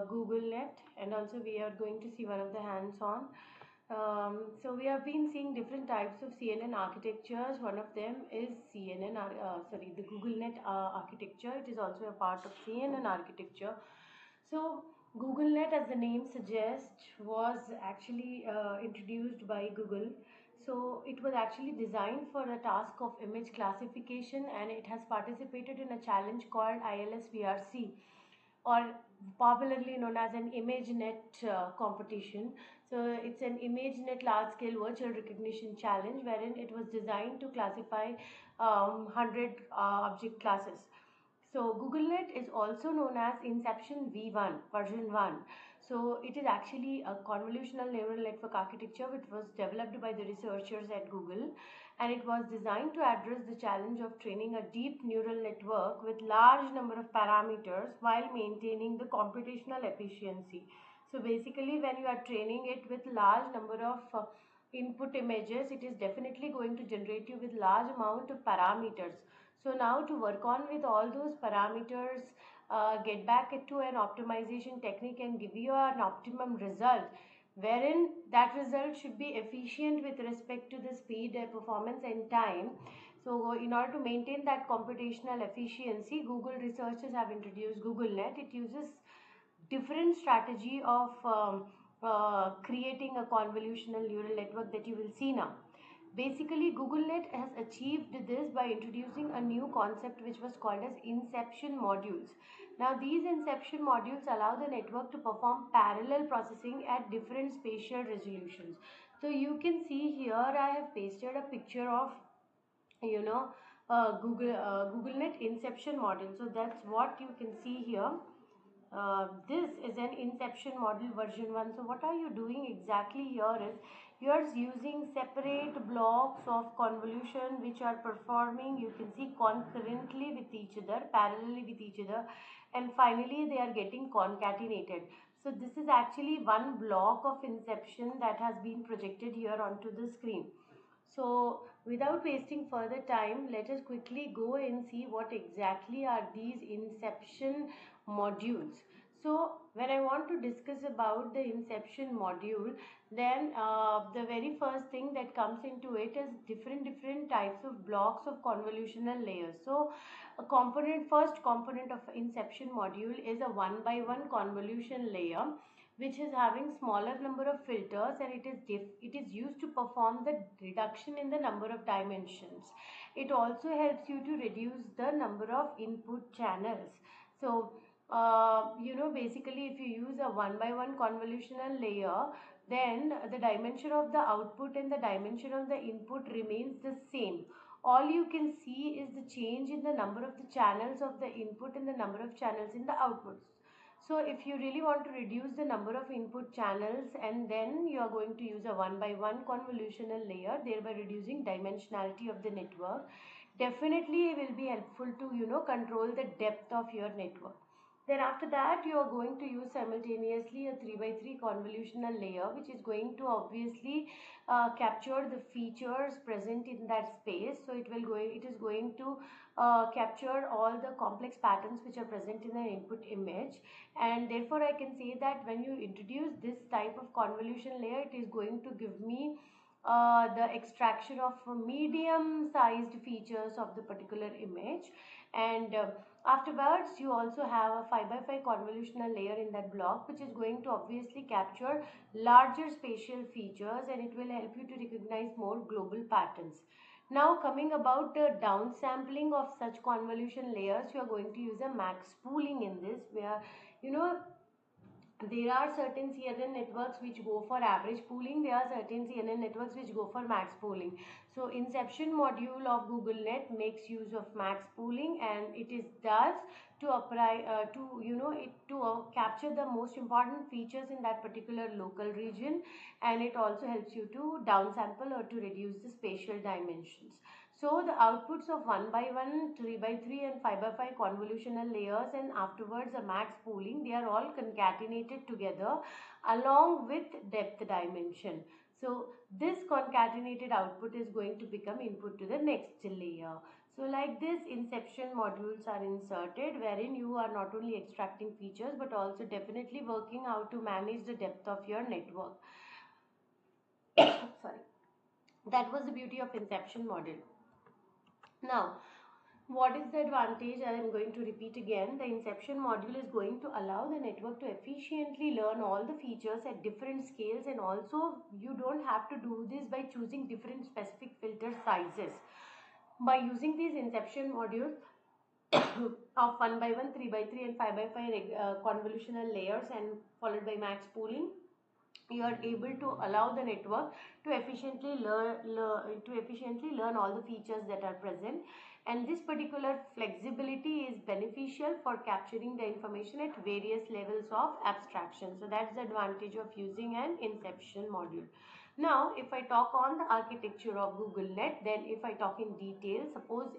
Google Net, and also we are going to see one of the hands-on. So we have been seeing different types of CNN architectures. One of them is the Google Net architecture. It is also a part of CNN architecture. So Google Net, as the name suggests, was actually introduced by Google. So it was actually designed for the task of image classification, and it has participated in a challenge called ILSVRC, or popularly known as an ImageNet competition. So it's an ImageNet large-scale virtual recognition challenge wherein it was designed to classify 100 object classes. So GoogleNet is also known as Inception V1 version 1. So it is actually a convolutional neural network architecture which was developed by the researchers at Google, and it was designed to address the challenge of training a deep neural network with large number of parameters while maintaining the computational efficiency. So basically, when you are training it with large number of input images, it is definitely going to generate you with large amount of parameters. So now to work on with all those parameters, get back to an optimization technique and give you an optimum result, wherein that result should be efficient with respect to the speed, performance and time. So in order to maintain that computational efficiency, Google researchers have introduced GoogleNet. It uses different strategy of creating a convolutional neural network that you will see now. Basically, GoogleNet has achieved this by introducing a new concept which was called as inception modules. Now, these inception modules allow the network to perform parallel processing at different spatial resolutions. So you can see here I have pasted a picture of GoogleNet inception module. So that's what you can see here. This is an inception model version 1. So what are you doing exactly here is you are using separate blocks of convolution which are performing, you can see, concurrently with each other, parallelly with each other, and finally they are getting concatenated. So this is actually one block of inception that has been projected here onto the screen. So without wasting further time, let us quickly go and see what exactly are these inception modules. So when I want to discuss about the inception module, then the very first thing that comes into it is different types of blocks of convolutional layers. So first component of inception module is a one by one convolution layer, which is having smaller number of filters, and it is used to perform the reduction in the number of dimensions. It also helps you to reduce the number of input channels. So basically, if you use a one by one convolutional layer, then the dimension of the output and the dimension of the input remains the same. All you can see is the change in the number of the channels of the input and the number of channels in the outputs. So if you really want to reduce the number of input channels, and then you are going to use a one by one convolutional layer, thereby reducing dimensionality of the network, definitely it will be helpful to control the depth of your network. Then after that, you are going to use simultaneously a 3 by 3 convolutional layer, which is going to obviously capture the features present in that space. So it is going to capture all the complex patterns which are present in the input image, and therefore I can say that when you introduce this type of convolution layer, it is going to give me the extraction of medium sized features of the particular image. And afterwards you also have a 5 by 5 convolutional layer in that block, which is going to obviously capture larger spatial features, and it will help you to recognize more global patterns. Now coming about the downsampling of such convolution layers, you are going to use a max pooling in this, where there are certain CNN networks which go for average pooling. There are certain CNN networks which go for max pooling. So inception module of GoogleNet makes use of max pooling, and it is does to apply capture the most important features in that particular local region, and it also helps you to downsample or to reduce the spatial dimensions. So the outputs of 1 by 1, 3 by 3 and 5 by 5 convolutional layers, and afterwards a max pooling, they are all concatenated together along with depth dimension. So this concatenated output is going to become input to the next layer. So like this, inception modules are inserted wherein you are not only extracting features but also definitely working how to manage the depth of your network. Sorry. That was the beauty of inception model. Now, what is the advantage? I am going to repeat again. The inception module is going to allow the network to efficiently learn all the features at different scales, and also you don't have to do this by choosing different specific filter sizes. By using these inception modules of 1 by 1, 3 by 3 and 5 by 5 convolutional layers and followed by max pooling, you are able to allow the network to efficiently learn all the features that are present, and this particular flexibility is beneficial for capturing the information at various levels of abstraction. So that's the advantage of using an inception module. Now if I talk on the architecture of GoogleNet, then if I talk in detail, suppose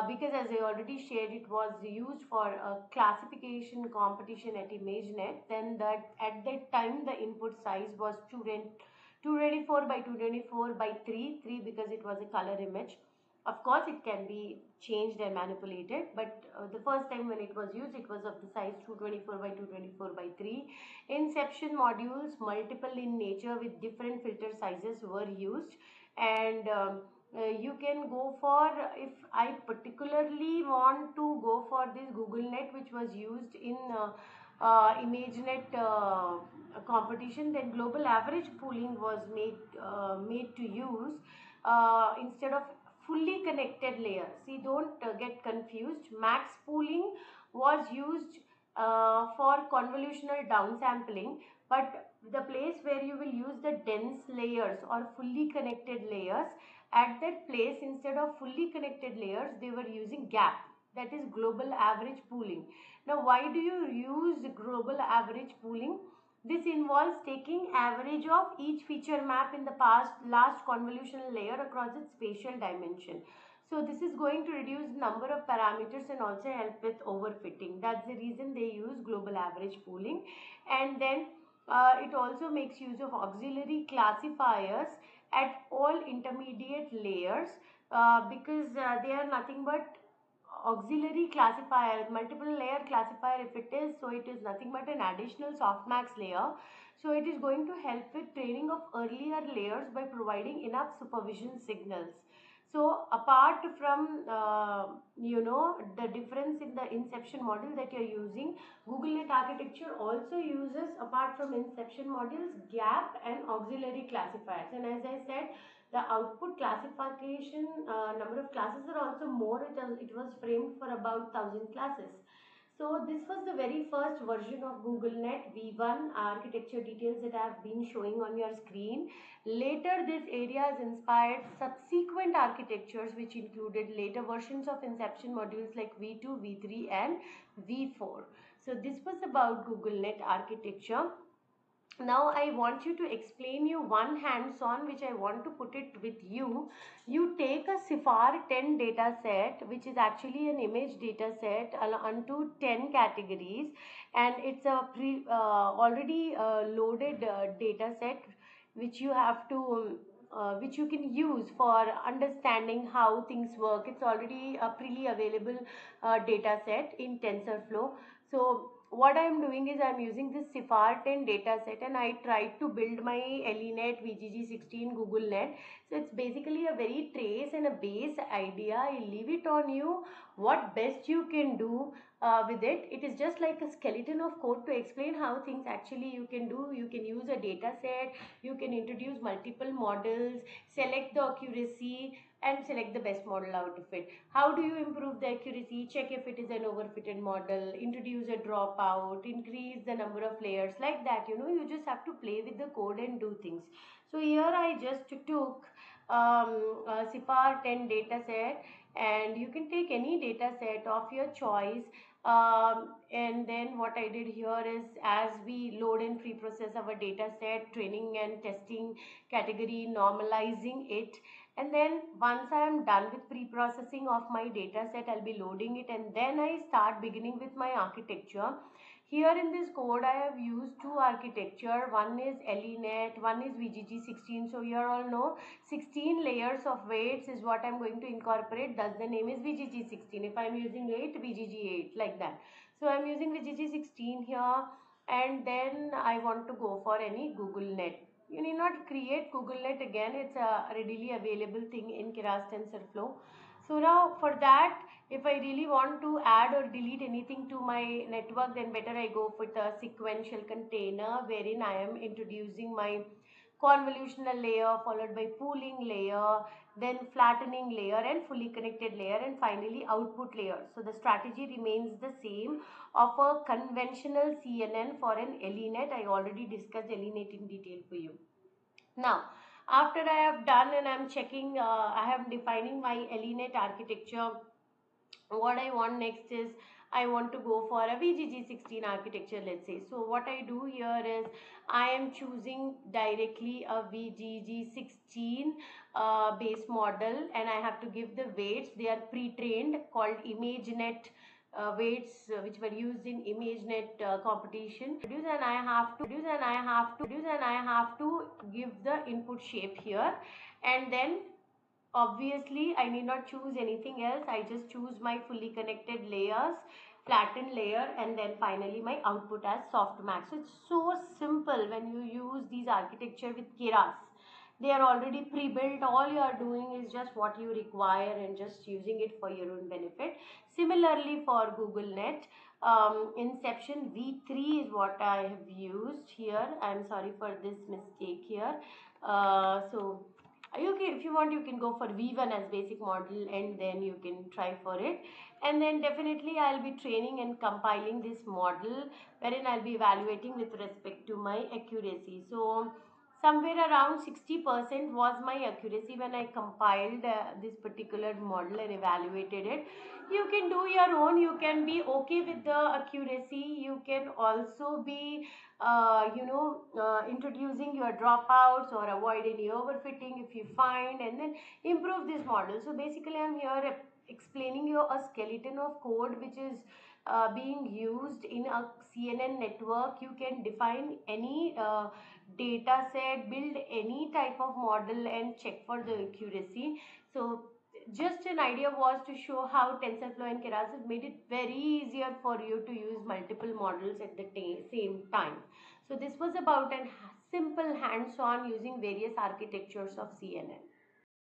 because as I already shared, it was used for a classification competition at ImageNet, then that at that time the input size was 224 by 224 by 3 because it was a color image. Of course it can be changed and manipulated, but the first time when it was used, it was of the size 224 by 224 by 3. Inception modules, multiple in nature with different filter sizes, were used, and you can go for, if I particularly want to go for this GoogleNet which was used in ImageNet competition, then global average pooling was made to use instead of fully connected layer. See, don't get confused. Max pooling was used for convolutional downsampling, but the place where you will use the dense layers or fully connected layers, at that place instead of fully connected layers they were using gap, that is global average pooling. Now why do you use global average pooling? This involves taking average of each feature map in the last convolutional layer across its spatial dimension. So this is going to reduce number of parameters and also help with overfitting. That's the reason they use global average pooling. And then it also makes use of auxiliary classifiers at all intermediate layers because they are nothing but auxiliary classifier, multiple layer classifier if it is, so it is nothing but an additional softmax layer. So it is going to help with training of earlier layers by providing enough supervision signals. So apart from the difference in the inception model that you are using, GoogleNet architecture also uses, apart from inception modules, gap and auxiliary classifiers. And as I said, the output classification number of classes are also more. It was framed for about 1000 classes. So this was the very first version of GoogleNet V1 architecture details that I have been showing on your screen. Later this area has inspired subsequent architectures which included later versions of inception modules like V2, V3 and V4. So this was about GoogleNet architecture. Now I want you to explain you one hands-on which I want to put it with you. You take a CIFAR 10 data set, which is actually an image data set onto 10 categories, and it's a already loaded data set which you have to which you can use for understanding how things work. It's already a freely available data set in TensorFlow. So what I am doing is I am using this CIFAR 10 data set and I tried to build my LENet VGG16 GoogleNet. So it's basically a very trace and a base idea. I leave it on you what best you can do with it. It is just like a skeleton of code to explain how things actually you can do. You can use a data set, you can introduce multiple models, select the accuracy and select the best model out of it. How do you improve the accuracy? Check if it is an overfitted model, introduce a dropout, increase the number of layers, like that. You just have to play with the code and do things. So here I just took a CIFAR 10 data set, and you can take any data set of your choice. And then what I did here is, as we load and pre-process our data set, training and testing category, normalizing it, and then once I am done with pre-processing of my data set, I'll be loading it, and then I start beginning with my architecture. Here in this code, I have used two architecture. One is LENet, one is VGG16. So you all know 16 layers of weights is what I'm going to incorporate. Thus the name is VGG16. If I'm using 8, VGG8, like that. So I'm using VGG16 here, and then I want to go for any Google Net. You need not create Google Net again. It's a readily available thing in Keras TensorFlow. So now for that, if I really want to add or delete anything to my network, then better I go with a sequential container wherein I am introducing my convolutional layer followed by pooling layer, then flattening layer and fully connected layer, and finally output layer. So the strategy remains the same of a conventional CNN for an LENet. I already discussed LENet in detail for you. Now, after I have done and I'm checking, I am defining my LENet architecture. What I want next is I want to go for a VGG16 architecture, let's say. So what I do here is I am choosing directly a VGG16 base model, and I have to give the weights. They are pre-trained, called ImageNet weights, which were used in ImageNet competition. And I have to give the input shape here, and then obviously I need not choose anything else. I just choose my fully connected layers, flattened layer, and then finally my output as softmax. So it's so simple when you use these architecture with Keras. They are already pre-built. All you are doing is just what you require and just using it for your own benefit. Similarly for Google Net, Inception v3 is what I have used here. I'm sorry for this mistake here. So you can, if you want, you can go for v1 as basic model, and then you can try for it. And then definitely I'll be training and compiling this model, wherein I'll be evaluating with respect to my accuracy. So somewhere around 60% was my accuracy when I compiled this particular model and evaluated it. You can do your own. You can be okay with the accuracy. You can also be introducing your dropouts or avoid any overfitting if you find, and then improve this model. So basically I'm here explaining you a skeleton of code which is being used in a CNN network. You can define any data set, build any type of model and check for the accuracy. So just an idea was to show how TensorFlow and Keras have made it very easier for you to use multiple models at the same time. So this was about a simple hands-on using various architectures of CNN.